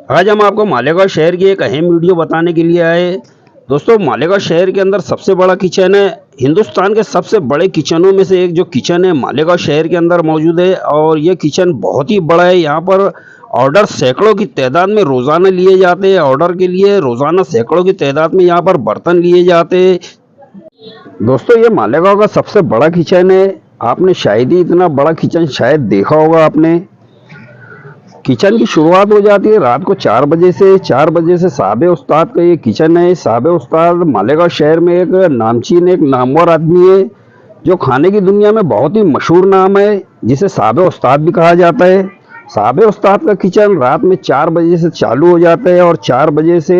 आज हम आपको मालेगांव शहर की एक अहम वीडियो बताने के लिए आए। दोस्तों, मालेगांव शहर के अंदर सबसे बड़ा किचन है। हिंदुस्तान के सबसे बड़े किचनों में से एक जो किचन है मालेगांव शहर के अंदर मौजूद है और ये किचन बहुत ही बड़ा है। यहाँ पर ऑर्डर सैकड़ों की तादाद में रोज़ाना लिए जाते हैं। ऑर्डर के लिए रोज़ाना सैकड़ों की तादाद में यहाँ पर बर्तन लिए जाते हैं। दोस्तों, ये मालेगांव का सबसे बड़ा किचन है। आपने शायद ही इतना बड़ा किचन शायद देखा होगा आपने। किचन की शुरुआत हो जाती है रात को 4 बजे से। 4 बजे से साहब उस्ताद का ये किचन है। साहब उस्ताद मालेगांव शहर में एक नामचीन, एक नामवर आदमी है जो खाने की दुनिया में बहुत ही मशहूर नाम है, जिसे साहब उस्ताद भी कहा जाता है। साहब उस्ताद का किचन रात में 4 बजे से चालू हो जाता है और 4 बजे से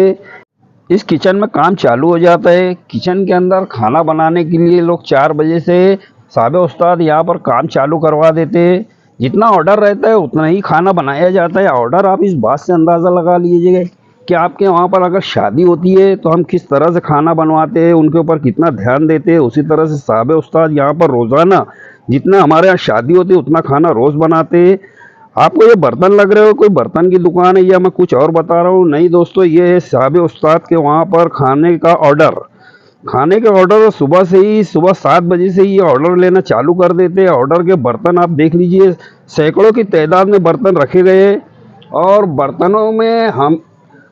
इस किचन में काम चालू हो जाता है। किचन के अंदर खाना बनाने के लिए लोग 4 बजे से साहब उस्ताद यहाँ पर काम चालू करवा देते हैं। जितना ऑर्डर रहता है उतना ही खाना बनाया जाता है। ऑर्डर आप इस बात से अंदाज़ा लगा लीजिएगा कि आपके वहाँ पर अगर शादी होती है तो हम किस तरह से खाना बनवाते हैं, उनके ऊपर कितना ध्यान देते हैं। उसी तरह से साहब उस्ताद यहाँ पर रोज़ाना जितना हमारे यहाँ शादी होती है उतना खाना रोज़ बनाते हैं। आपको ये बर्तन लग रहे हो कोई बर्तन की दुकान है या मैं कुछ और बता रहा हूँ? नहीं दोस्तों, ये है साहब उस्ताद के वहाँ पर खाने का ऑर्डर। खाने के ऑर्डर सुबह से ही, सुबह 7 बजे से ही ये ऑर्डर लेना चालू कर देते हैं। ऑर्डर के बर्तन आप देख लीजिए, सैकड़ों की तादाद में बर्तन रखे गए हैं और बर्तनों में हम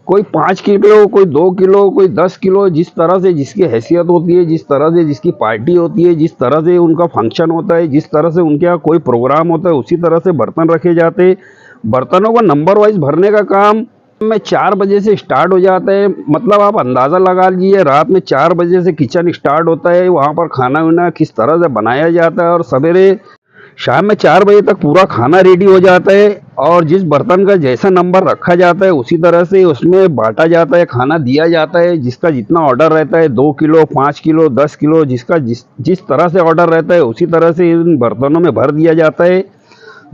कोई 5 किलो, कोई 2 किलो, कोई 10 किलो, जिस तरह से जिसकी हैसियत होती है, जिस तरह से जिसकी पार्टी होती है, जिस तरह से उनका फंक्शन होता है, जिस तरह से उनके यहाँ कोई प्रोग्राम होता है, उसी तरह से बर्तन रखे जाते हैं। बर्तनों को नंबर वाइज भरने का काम में 4 बजे से स्टार्ट हो जाता है। मतलब आप अंदाज़ा लगा लीजिए, रात में 4 बजे से किचन स्टार्ट होता है। वहाँ पर खाना वाना किस तरह से बनाया जाता है और सवेरे शाम में 4 बजे तक पूरा खाना रेडी हो जाता है और जिस बर्तन का जैसा नंबर रखा जाता है उसी तरह से उसमें बांटा जाता है, खाना दिया जाता है। जिसका जितना ऑर्डर रहता है, 2 किलो, 5 किलो, 10 किलो, जिसका जिस तरह से ऑर्डर रहता है उसी तरह से इन बर्तनों में भर दिया जाता है।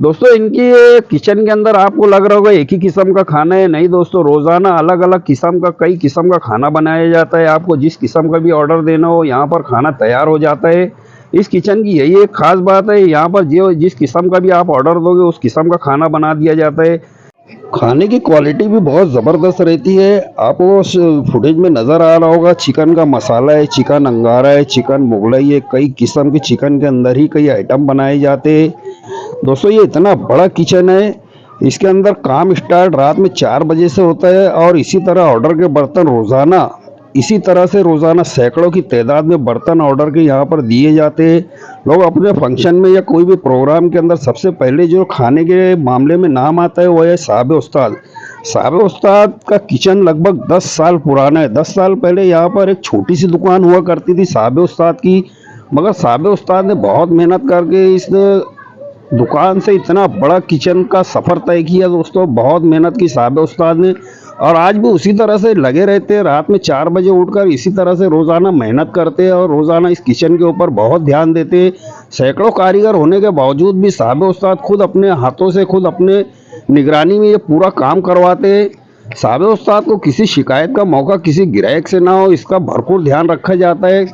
दोस्तों, इनकी ये किचन के अंदर आपको लग रहा होगा एक ही किस्म का खाना है। नहीं दोस्तों, रोज़ाना अलग अलग किस्म का, कई किस्म का खाना बनाया जाता है। आपको जिस किस्म का भी ऑर्डर देना हो यहाँ पर खाना तैयार हो जाता है। इस किचन की यही एक खास बात है, यहाँ पर जो जिस किस्म का भी आप ऑर्डर दोगे उस किस्म का खाना बना दिया जाता है। खाने की क्वालिटी भी बहुत ज़बरदस्त रहती है। आपको उस फुटेज में नज़र आ रहा होगा, चिकन का मसाला है, चिकन अंगारा है, चिकन मुगलई है। कई किस्म के चिकन के अंदर ही कई आइटम बनाए जाते हैं। दोस्तों, ये इतना बड़ा किचन है, इसके अंदर काम स्टार्ट रात में 4 बजे से होता है और इसी तरह ऑर्डर के बर्तन रोज़ाना, इसी तरह से रोज़ाना सैकड़ों की तादाद में बर्तन ऑर्डर के यहाँ पर दिए जाते हैं। लोग अपने फंक्शन में या कोई भी प्रोग्राम के अंदर सबसे पहले जो खाने के मामले में नाम आता है वो है साहब उस्ताद। साहब उस्ताद का किचन लगभग 10 साल पुराना है। 10 साल पहले यहाँ पर एक छोटी सी दुकान हुआ करती थी साहब उस्ताद की, मगर साहब उस्ताद ने बहुत मेहनत करके इस दुकान से इतना बड़ा किचन का सफ़र तय किया। दोस्तों, बहुत मेहनत की साहब उस्ताद ने और आज भी उसी तरह से लगे रहते हैं। रात में 4 बजे उठकर इसी तरह से रोज़ाना मेहनत करते हैं और रोज़ाना इस किचन के ऊपर बहुत ध्यान देते हैं। सैकड़ों कारीगर होने के बावजूद भी साहब उस्ताद खुद अपने हाथों से, खुद अपने निगरानी में ये पूरा काम करवाते हैं। साहब उस्ताद को किसी शिकायत का मौका किसी ग्राहक से ना हो, इसका भरपूर ध्यान रखा जाता है।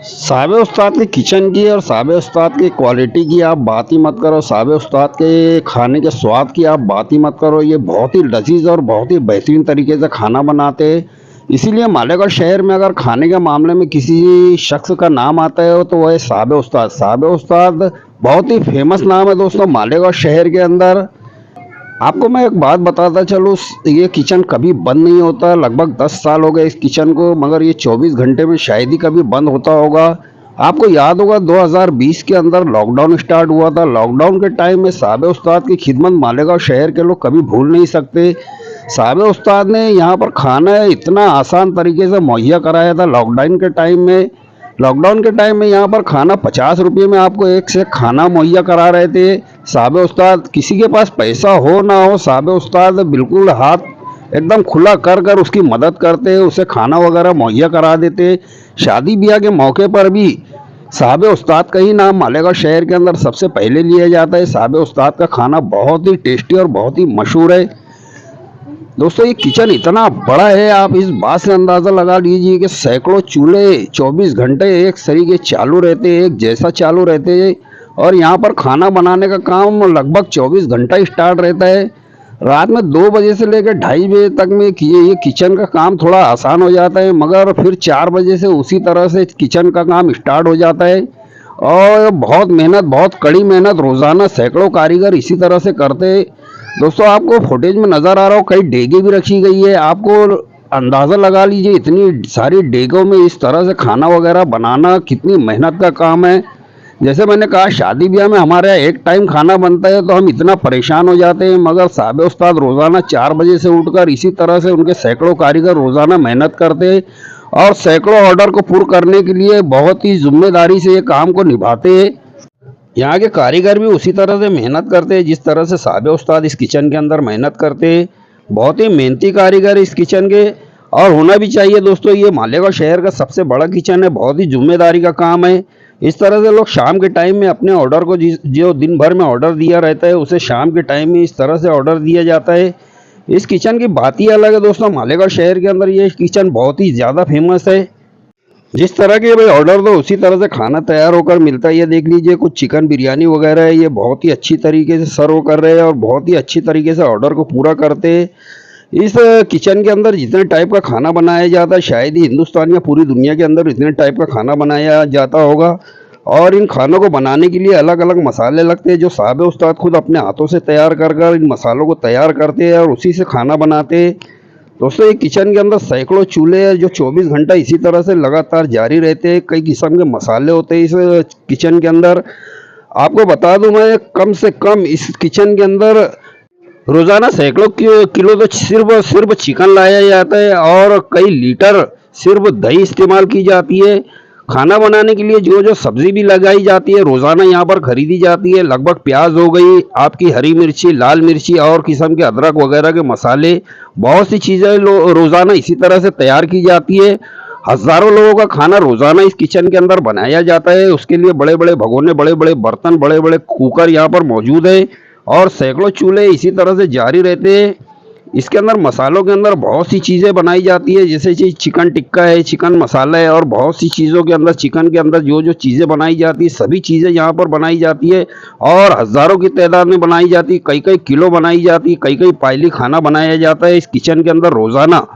साहब उस्ताद के किचन की और साहब उस्ताद की क्वालिटी की आप बात ही मत करो। साहब उस्ताद के खाने के स्वाद की आप बात ही मत करो। ये बहुत ही लजीज और बहुत ही बेहतरीन तरीके से खाना बनाते हैं। इसीलिए मालेगांव शहर में अगर खाने के मामले में किसी शख्स का नाम आता है तो वह है साहब उस्ताद। साहब उस्ताद बहुत ही फेमस नाम है दोस्तों मालेगांव शहर के अंदर। आपको मैं एक बात बताता चलूँ, ये किचन कभी बंद नहीं होता। लगभग 10 साल हो गए इस किचन को, मगर ये 24 घंटे में शायद ही कभी बंद होता होगा। आपको याद होगा 2020 के अंदर लॉकडाउन स्टार्ट हुआ था। लॉकडाउन के टाइम में साहब उस्ताद की खिदमत मालेगांव शहर के लोग कभी भूल नहीं सकते। साहब उस्ताद ने यहाँ पर खाना इतना आसान तरीके से मुहैया कराया था लॉकडाउन के टाइम में। लॉकडाउन के टाइम में यहाँ पर खाना 50 रुपये में आपको एक से खाना मुहैया करा रहे थे साहब उस्ताद। किसी के पास पैसा हो ना हो, साहब उस्ताद बिल्कुल हाथ एकदम खुला कर कर उसकी मदद करते, उसे खाना वगैरह मुहैया करा देते। शादी ब्याह के मौके पर भी साहब उस्ताद का ही नाम मालेगांव शहर के अंदर सबसे पहले लिया जाता है। साहब उस्ताद का खाना बहुत ही टेस्टी और बहुत ही मशहूर है। दोस्तों, ये किचन इतना बड़ा है, आप इस बात से अंदाज़ा लगा लीजिए कि सैकड़ों चूल्हे 24 घंटे एक तरीके चालू रहते हैं, एक जैसा चालू रहते हैं और यहाँ पर खाना बनाने का काम लगभग 24 घंटा स्टार्ट रहता है। रात में 2 बजे से लेकर 2:30 बजे तक में ये किचन का काम थोड़ा आसान हो जाता है, मगर फिर 4 बजे से उसी तरह से किचन का काम स्टार्ट हो जाता है। और बहुत मेहनत, बहुत कड़ी मेहनत, रोज़ाना सैकड़ों कारीगर इसी तरह से करते हैं। दोस्तों आपको फुटेज में नज़र आ रहा हो, कई डेगे भी रखी गई है। आपको अंदाज़ा लगा लीजिए इतनी सारी डेगों में इस तरह से खाना वगैरह बनाना कितनी मेहनत का काम है। जैसे मैंने कहा, शादी ब्याह में हमारे यहाँ एक टाइम खाना बनता है तो हम इतना परेशान हो जाते हैं, मगर साहब उस्ताद रोज़ाना 4 बजे से उठकर इसी तरह से उनके सैकड़ों कारीगर रोज़ाना मेहनत करते हैं और सैकड़ों ऑर्डर को पूरा करने के लिए बहुत ही जिम्मेदारी से ये काम को निभाते हैं। यहाँ के कारीगर भी उसी तरह से मेहनत करते हैं जिस तरह से साहब उस्ताद इस किचन के अंदर मेहनत करते हैं। बहुत ही मेहनती कारीगर इस किचन के, और होना भी चाहिए। दोस्तों ये मालेगांव शहर का सबसे बड़ा किचन है, बहुत ही जिम्मेदारी का काम है। इस तरह से लोग शाम के टाइम में अपने ऑर्डर को जो दिन भर में ऑर्डर दिया रहता है उसे शाम के टाइम में इस तरह से ऑर्डर दिया जाता है। इस किचन की बात ही अलग है दोस्तों। मालेगांव शहर के अंदर ये किचन बहुत ही ज़्यादा फेमस है। जिस तरह के भाई ऑर्डर दो उसी तरह से खाना तैयार होकर मिलता है। ये देख लीजिए, कुछ चिकन बिरयानी वगैरह है, ये बहुत ही अच्छी तरीके से सर्व कर रहे हैं और बहुत ही अच्छी तरीके से ऑर्डर को पूरा करते हैं। इस किचन के अंदर जितने टाइप का खाना बनाया जाता है, शायद ही हिंदुस्तान या पूरी दुनिया के अंदर इतने टाइप का खाना बनाया जाता होगा। और इन खानों को बनाने के लिए अलग अलग मसाले लगते हैं जो साहब उस्ताद खुद अपने हाथों से तैयार कर कर इन मसालों को तैयार करते हैं और उसी से खाना बनाते हैं। दोस्तों ये किचन के अंदर सैकड़ों चूल्हे हैं जो 24 घंटा इसी तरह से लगातार जारी रहते हैं। कई किस्म के मसाले होते हैं इस किचन के अंदर। आपको बता दूं मैं, कम से कम इस किचन के अंदर रोजाना सैकड़ों किलो तो सिर्फ चिकन लाया जाता है और कई लीटर सिर्फ दही इस्तेमाल की जाती है। खाना बनाने के लिए जो जो सब्जी भी लगाई जाती है रोजाना यहाँ पर खरीदी जाती है। लगभग प्याज हो गई, आपकी हरी मिर्ची, लाल मिर्ची और किस्म के अदरक वगैरह के मसाले, बहुत सी चीज़ें रोजाना इसी तरह से तैयार की जाती है। हजारों लोगों का खाना रोजाना इस किचन के अंदर बनाया जाता है। उसके लिए बड़े बड़े भगोने, बड़े बड़े बर्तन, बड़े बड़े कुकर यहाँ पर मौजूद है और सैकड़ों चूल्हे इसी तरह से जारी रहते हैं। इसके अंदर मसालों के अंदर बहुत सी चीज़ें बनाई जाती है, जैसे चिकन टिक्का है, चिकन मसाला है और बहुत सी चीज़ों के अंदर, चिकन के अंदर जो जो चीज़ें बनाई जाती है सभी चीज़ें यहाँ पर बनाई जाती है और हज़ारों की तादाद में बनाई जाती है। कई कई किलो बनाई जाती है, कई कई पायली खाना बनाया जाता है इस किचन के अंदर रोज़ाना।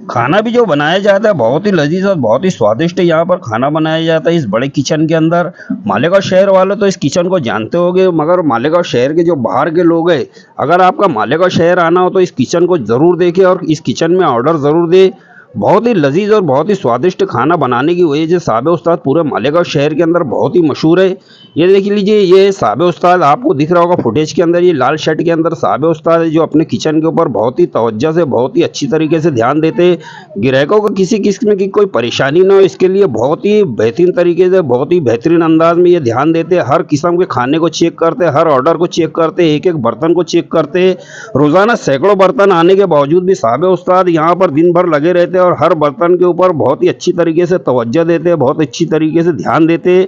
खाना भी जो बनाया जाता है बहुत ही लजीज और बहुत ही स्वादिष्ट यहाँ पर खाना बनाया जाता है इस बड़े किचन के अंदर। मालेगांव शहर वाले तो इस किचन को जानते होंगे, मगर मालेगांव शहर के जो बाहर के लोग हैं, अगर आपका मालेगांव शहर आना हो तो इस किचन को ज़रूर देखें और इस किचन में ऑर्डर ज़रूर दें। बहुत ही लजीज और बहुत ही स्वादिष्ट खाना बनाने की वजह से साहब उस्ताद पूरे मालेगांव शहर के अंदर बहुत ही मशहूर है। ये देख लीजिए, ये साहब उस्ताद आपको दिख रहा होगा फुटेज के अंदर, ये लाल शर्ट के अंदर साहब उस्ताद है जो अपने किचन के ऊपर बहुत ही तवज्जो से, बहुत ही अच्छी तरीके से ध्यान देते हैं। ग्राहकों को किसी किस्म की कोई परेशानी ना हो इसके लिए बहुत ही बेहतरीन तरीके से, बहुत ही बेहतरीन अंदाज में ये ध्यान देते हैं। हर किस्म के खाने को चेक करते हैं, हर ऑर्डर को चेक करते हैं, एक एक बर्तन को चेक करते हैं। रोज़ाना सैकड़ों बर्तन आने के बावजूद भी साहब उस्ताद यहाँ पर दिन भर लगे रहते हैं और हर बर्तन के ऊपर बहुत ही अच्छी तरीके से तवज्जो देते हैं, बहुत अच्छी तरीके से ध्यान देते हैं।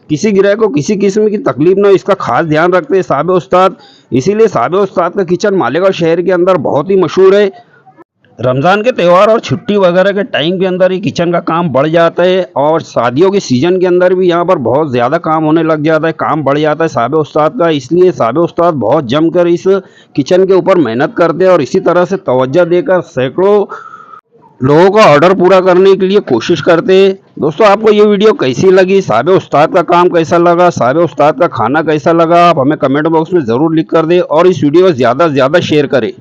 किसी ग्राहक को किसी किस्म की तकलीफ ना हो इसका खास ध्यान रखते हैं साहब उस्ताद। इसीलिए साहब उस्ताद का किचन मालेगांव शहर के अंदर बहुत ही मशहूर है। रमज़ान के त्यौहार और छुट्टी वगैरह के टाइम के अंदर ही किचन का काम बढ़ जाता है और शादियों के सीज़न के अंदर भी यहाँ पर बहुत ज़्यादा काम होने लग जाता है, काम बढ़ जाता है साहब उस्ताद का। इसलिए साहब उस्ताद बहुत जमकर इस किचन के ऊपर मेहनत करते हैं और इसी तरह से तवज्जो देकर सैकड़ों लोगों का ऑर्डर पूरा करने के लिए कोशिश करते हैं। दोस्तों आपको ये वीडियो कैसी लगी, साहब उस्ताद का काम कैसा लगा, साहब उस्ताद का खाना कैसा लगा, आप हमें कमेंट बॉक्स में ज़रूर लिख कर दें और इस वीडियो को ज़्यादा से ज़्यादा शेयर करें।